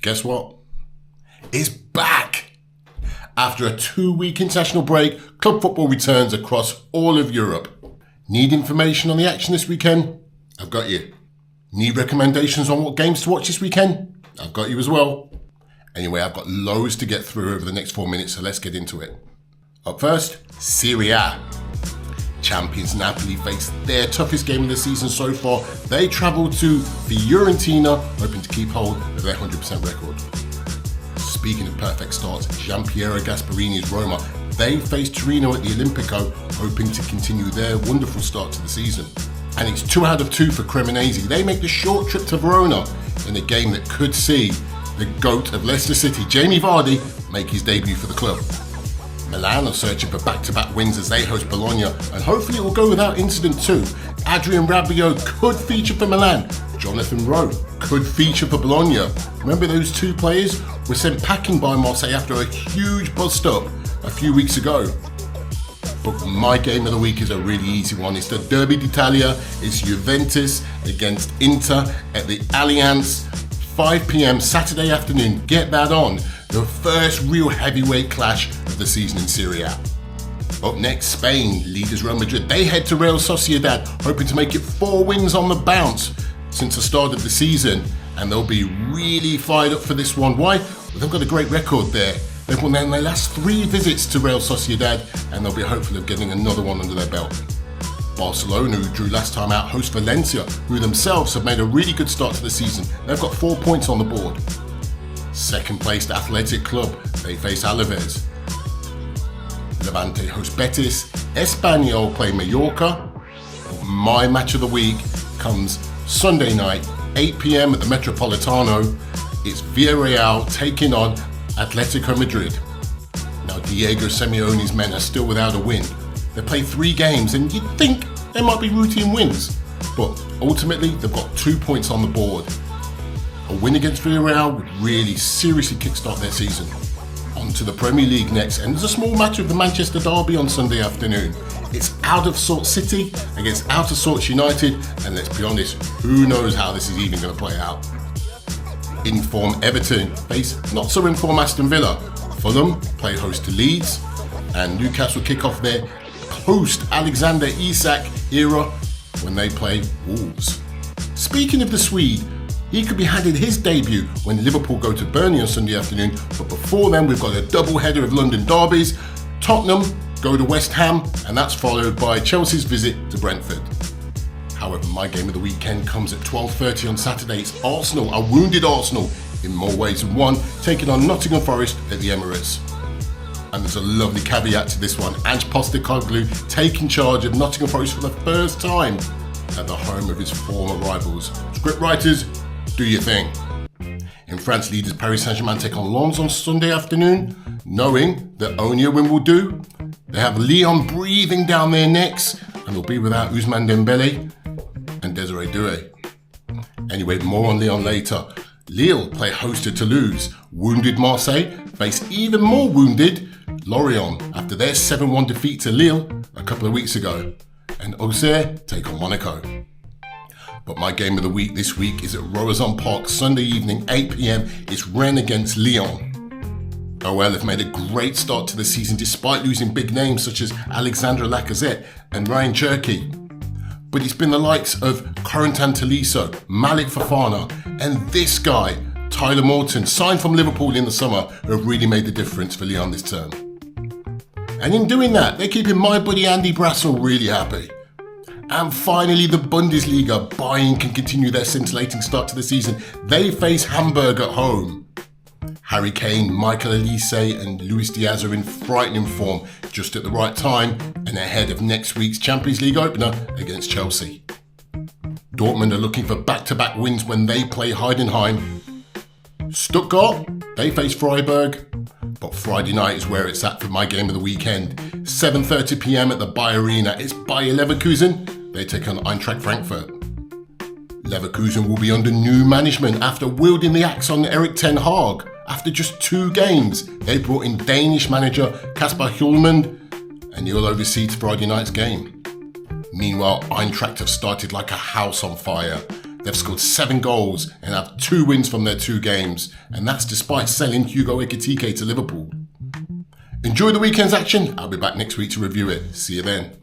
Guess what? It's back! After a 2-week international break, club football returns across all of Europe. Need information on the action this weekend? I've got you. Need recommendations on what games to watch this weekend? I've got you as well. Anyway, I've got loads to get through over the next 4 minutes, so let's get into it. Up first, Serie A. Champions Napoli face their toughest game of the season so far. They travel to Fiorentina, hoping to keep hold of their 100% record. Speaking of perfect starts, Gianpiero Gasparini's Roma, they face Torino at the Olimpico, hoping to continue their wonderful start to the season. And it's 2 out of 2 for Cremonese. They make the short trip to Verona in a game that could see the GOAT of Leicester City, Jamie Vardy, make his debut for the club. Milan are searching for back-to-back wins as they host Bologna, and hopefully it will go without incident too. Adrian Rabiot could feature for Milan. Jonathan Rowe could feature for Bologna. Remember those 2 players were sent packing by Marseille after a huge bust-up a few weeks ago. But my game of the week is a really easy one. It's the Derby d'Italia. It's Juventus against Inter at the Allianz, 5 p.m. Saturday afternoon. Get that on. The first real heavyweight clash of the season in Serie A. Up next, Spain. Leaders Real Madrid. They head to Real Sociedad, hoping to make it 4 wins on the bounce since the start of the season. And they'll be really fired up for this one. Why? Well, they've got a great record there. They've won their last 3 visits to Real Sociedad, and they'll be hopeful of getting another one under their belt. Barcelona, who drew last time out, host Valencia, who themselves have made a really good start to the season. They've got 4 points on the board. Second placed Athletic Club, they face Alaves. Levante host Betis. Espanyol play Mallorca. My match of the week comes Sunday night, 8 p.m. at the Metropolitano. It's Villarreal taking on Atletico Madrid. Now, Diego Simeone's men are still without a win. They play 3 games, and you'd think they might be routine wins, but ultimately they've got 2 points on the board. A win against Villarreal would really seriously kickstart their season. On to the Premier League next, and there's a small matter of the Manchester derby on Sunday afternoon. It's Out of Sorts City against Out of Sorts United, and let's be honest, who knows how this is even going to play out. In-form Everton face not-so-in-form Aston Villa. Fulham play host to Leeds, and Newcastle kick off their post-Alexander Isak era when they play Wolves. Speaking of the Swede, he could be having his debut when Liverpool go to Burnley on Sunday afternoon, but before then we've got a double header of London derbies. Tottenham go to West Ham, and that's followed by Chelsea's visit to Brentford. However, my game of the weekend comes at 12:30 on Saturday. It's Arsenal, a wounded Arsenal in more ways than one, taking on Nottingham Forest at the Emirates. And there's a lovely caveat to this one. Ange Postecoglou taking charge of Nottingham Forest for the first time at the home of his former rivals. Script writers, do your thing. In France, leaders Paris Saint-Germain take on Lens on Sunday afternoon, knowing that only a win will do. They have Lyon breathing down their necks, and they'll be without Ousmane Dembele and Desiree Doué. Anyway, more on Lyon later. Lille play host to Toulouse. Wounded Marseille face even more wounded Lorient after their 7-1 defeat to Lille a couple of weeks ago. And Auxerre take on Monaco. But my game of the week this week is at Roazhon Park, Sunday evening, 8 p.m. It's Rennes against Lyon. OL have made a great start to the season despite losing big names such as Alexandre Lacazette and Ryan Cherki. But it's been the likes of Corentin Tolisso, Malik Fofana, and this guy, Tyler Morton, signed from Liverpool in the summer, who have really made the difference for Lyon this term. And in doing that, they're keeping my buddy Andy Brassel really happy. And finally, the Bundesliga. Bayern can continue their scintillating start to the season. They face Hamburg at home. Harry Kane, Michael Olise and Luis Diaz are in frightening form just at the right time and ahead of next week's Champions League opener against Chelsea. Dortmund are looking for back-to-back wins when they play Heidenheim. Stuttgart, they face Freiburg, but Friday night is where it's at for my game of the weekend. 7:30 p.m. at the Bayer Arena. It's Bayer Leverkusen. They take on Eintracht Frankfurt. Leverkusen will be under new management after wielding the axe on Erik ten Hag. After just 2 games, they brought in Danish manager Kasper Hjulmand, and he'll oversee Friday night's game. Meanwhile, Eintracht have started like a house on fire. They've scored 7 goals and have 2 wins from their 2 games, and that's despite selling Hugo Ekitike to Liverpool. Enjoy the weekend's action. I'll be back next week to review it. See you then.